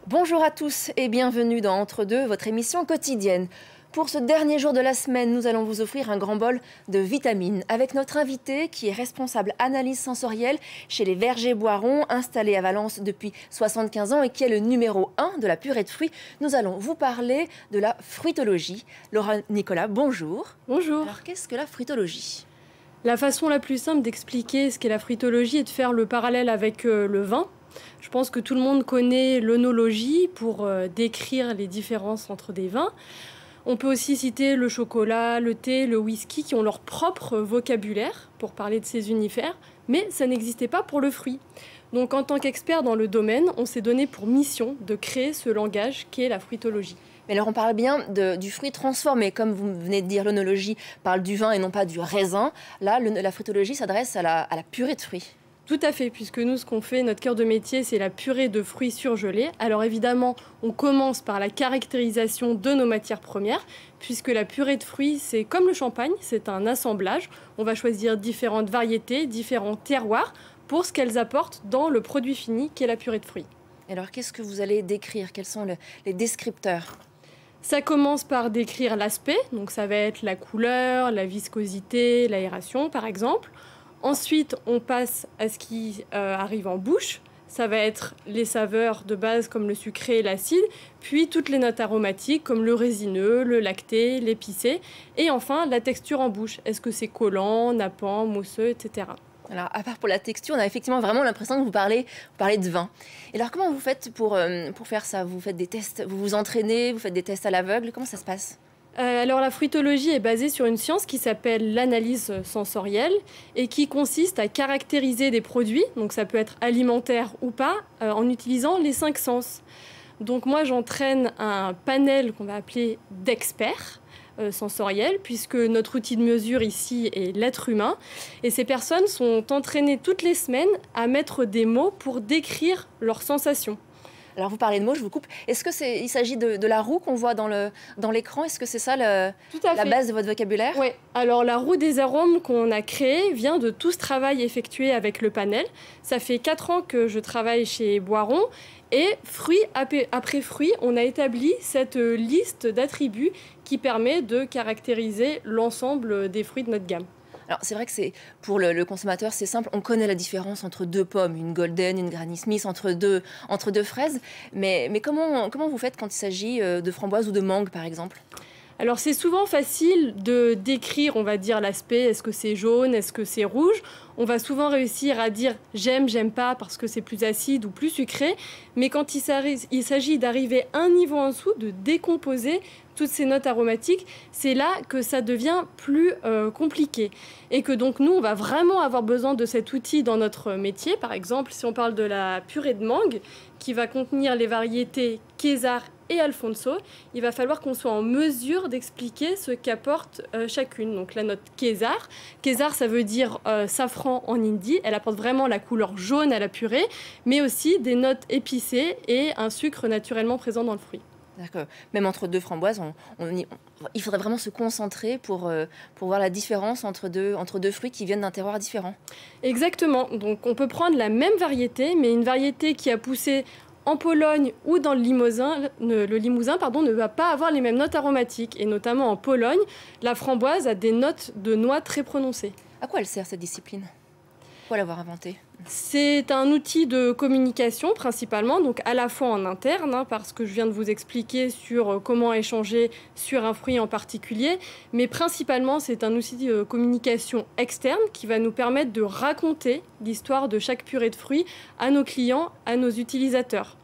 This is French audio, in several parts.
Bonjour à tous et bienvenue dans Entre deux, votre émission quotidienne. Pour ce dernier jour de la semaine, nous allons vous offrir un grand bol de vitamines avec notre invité qui est responsable analyse sensorielle chez les Vergers Boiron, installé à Valence depuis 75 ans et qui est le numéro 1 de la purée de fruits. Nous allons vous parler de la fruitologie. Laura Nicolas, bonjour. Bonjour. Alors qu'est-ce que la fruitologie ? La façon la plus simple d'expliquer ce qu'est la fruitologie est de faire le parallèle avec le vin. Je pense que tout le monde connaît l'œnologie pour décrire les différences entre des vins. On peut aussi citer le chocolat, le thé, le whisky qui ont leur propre vocabulaire pour parler de ces univers, mais ça n'existait pas pour le fruit. Donc en tant qu'expert dans le domaine, on s'est donné pour mission de créer ce langage qu'est la fruitologie. Mais alors on parle bien du fruit transformé, comme vous venez de dire, l'œnologie parle du vin et non pas du raisin. Là, la fruitologie s'adresse à la purée de fruits. Tout à fait, puisque nous, ce qu'on fait, notre cœur de métier, c'est la purée de fruits surgelés. Alors évidemment, on commence par la caractérisation de nos matières premières, puisque la purée de fruits, c'est comme le champagne, c'est un assemblage. On va choisir différentes variétés, différents terroirs, pour ce qu'elles apportent dans le produit fini, qui est la purée de fruits. Alors qu'est-ce que vous allez décrire? Quels sont les descripteurs? Ça commence par décrire l'aspect, donc ça va être la couleur, la viscosité, l'aération par exemple. Ensuite, on passe à ce qui arrive en bouche. Ça va être les saveurs de base comme le sucré et l'acide, puis toutes les notes aromatiques comme le résineux, le lacté, l'épicé, et enfin la texture en bouche. Est-ce que c'est collant, nappant, mousseux, etc. Alors, à part pour la texture, on a effectivement vraiment l'impression que vous parlez de vin. Et alors, comment vous faites pour faire ça? Vous faites des tests, vous vous entraînez, vous faites des tests à l'aveugle? Comment ça se passe? Alors la fruitologie est basée sur une science qui s'appelle l'analyse sensorielle et qui consiste à caractériser des produits, donc ça peut être alimentaire ou pas, en utilisant les 5 sens. Donc moi j'entraîne un panel qu'on va appeler d'experts sensoriels, puisque notre outil de mesure ici est l'être humain. Et ces personnes sont entraînées toutes les semaines à mettre des mots pour décrire leurs sensations. Alors vous parlez de mots, je vous coupe. Est-ce qu'il s'agit de la roue qu'on voit dans l'écran? Est-ce que c'est ça la base de votre vocabulaire? Oui. Alors la roue des arômes qu'on a créée vient de tout ce travail effectué avec le panel. Ça fait 4 ans que je travaille chez Boiron. Et fruit après fruit, on a établi cette liste d'attributs qui permet de caractériser l'ensemble des fruits de notre gamme. Alors c'est vrai que pour le consommateur, c'est simple. On connaît la différence entre 2 pommes, une Golden, une Granny Smith, entre deux fraises. Mais comment vous faites quand il s'agit de framboises ou de mangue, par exemple? Alors c'est souvent facile de décrire, on va dire, l'aspect. Est-ce que c'est jaune? Est-ce que c'est rouge? On va souvent réussir à dire j'aime, j'aime pas parce que c'est plus acide ou plus sucré. Mais quand il s'agit d'arriver un niveau en dessous, de décomposer toutes ces notes aromatiques, c'est là que ça devient plus compliqué. Et que donc nous, on va vraiment avoir besoin de cet outil dans notre métier. Par exemple, si on parle de la purée de mangue, qui va contenir les variétés Quesar et Alfonso, il va falloir qu'on soit en mesure d'expliquer ce qu'apporte chacune. Donc la note Quesar. Quesar, ça veut dire safran en hindi. Elle apporte vraiment la couleur jaune à la purée, mais aussi des notes épicées et un sucre naturellement présent dans le fruit. D'accord. Même entre 2 framboises, il faudrait vraiment se concentrer pour voir la différence entre deux fruits qui viennent d'un terroir différent. Exactement. Donc on peut prendre la même variété, mais une variété qui a poussé en Pologne ou dans le Limousin, ne va pas avoir les mêmes notes aromatiques. Et notamment en Pologne, la framboise a des notes de noix très prononcées. À quoi elle sert cette discipline? Pourquoi l'avoir inventée? C'est un outil de communication principalement, donc à la fois en interne, parce que je viens de vous expliquer sur comment échanger sur un fruit en particulier, mais principalement c'est un outil de communication externe qui va nous permettre de raconter l'histoire de chaque purée de fruits à nos clients, à nos utilisateurs.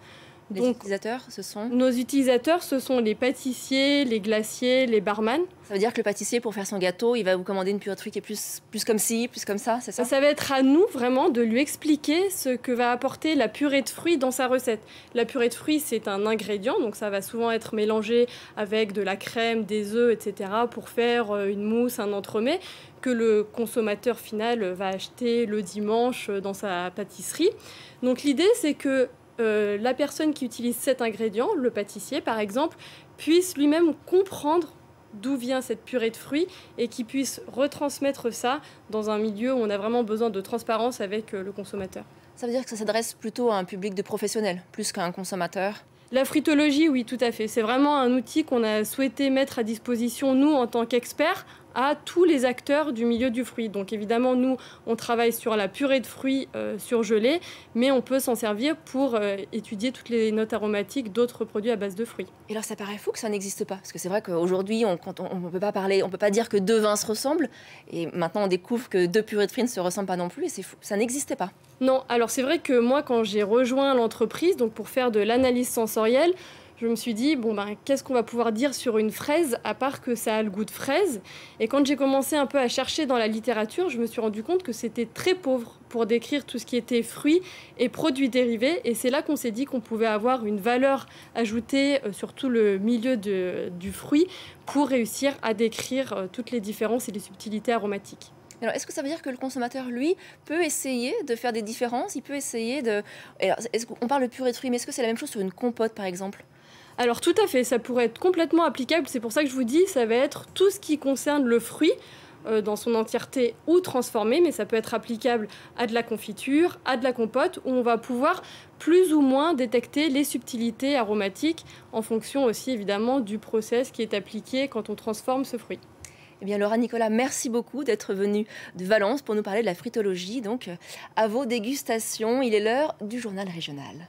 Utilisateurs, ce sont? Nos utilisateurs, ce sont les pâtissiers, les glaciers, les barman. Ça veut dire que le pâtissier, pour faire son gâteau, il va vous commander une purée de fruits qui est plus comme ci, plus comme ça, c'est ça? Ça va être à nous, vraiment, de lui expliquer ce que va apporter la purée de fruits dans sa recette. La purée de fruits, c'est un ingrédient, donc ça va souvent être mélangé avec de la crème, des œufs, etc. pour faire une mousse, un entremets que le consommateur final va acheter le dimanche dans sa pâtisserie. Donc l'idée, c'est que la personne qui utilise cet ingrédient, le pâtissier par exemple, puisse lui-même comprendre d'où vient cette purée de fruits et qui puisse retransmettre ça dans un milieu où on a vraiment besoin de transparence avec le consommateur. Ça veut dire que ça s'adresse plutôt à un public de professionnels, plus qu'à un consommateur? La fruitologie, oui, tout à fait. C'est vraiment un outil qu'on a souhaité mettre à disposition, nous, en tant qu'experts, à tous les acteurs du milieu du fruit. Donc évidemment, nous, on travaille sur la purée de fruits surgelée, mais on peut s'en servir pour étudier toutes les notes aromatiques d'autres produits à base de fruits. Et alors ça paraît fou que ça n'existe pas, parce que c'est vrai qu'aujourd'hui, on ne peut pas parler, on peut pas dire que deux vins se ressemblent, et maintenant on découvre que deux purées de fruits ne se ressemblent pas non plus, et c'est fou, ça n'existait pas. Non, alors c'est vrai que moi, quand j'ai rejoint l'entreprise, donc pour faire de l'analyse sensorielle, je me suis dit, qu'est-ce qu'on va pouvoir dire sur une fraise, à part que ça a le goût de fraise? Et quand j'ai commencé un peu à chercher dans la littérature, je me suis rendu compte que c'était très pauvre pour décrire tout ce qui était fruits et produits dérivés. Et c'est là qu'on s'est dit qu'on pouvait avoir une valeur ajoutée sur tout le milieu du fruit pour réussir à décrire toutes les différences et les subtilités aromatiques. Alors, est-ce que ça veut dire que le consommateur, lui, peut essayer de faire des différences? Il peut essayer de... Alors, on parle de purée de fruits, mais est-ce que c'est la même chose sur une compote, par exemple? Alors tout à fait, ça pourrait être complètement applicable. C'est pour ça que je vous dis, ça va être tout ce qui concerne le fruit dans son entièreté ou transformé, mais ça peut être applicable à de la confiture, à de la compote, où on va pouvoir plus ou moins détecter les subtilités aromatiques en fonction aussi évidemment du process qui est appliqué quand on transforme ce fruit. Eh bien, Laura Nicolas, merci beaucoup d'être venue de Valence pour nous parler de la fruitologie. Donc, à vos dégustations, il est l'heure du journal régional.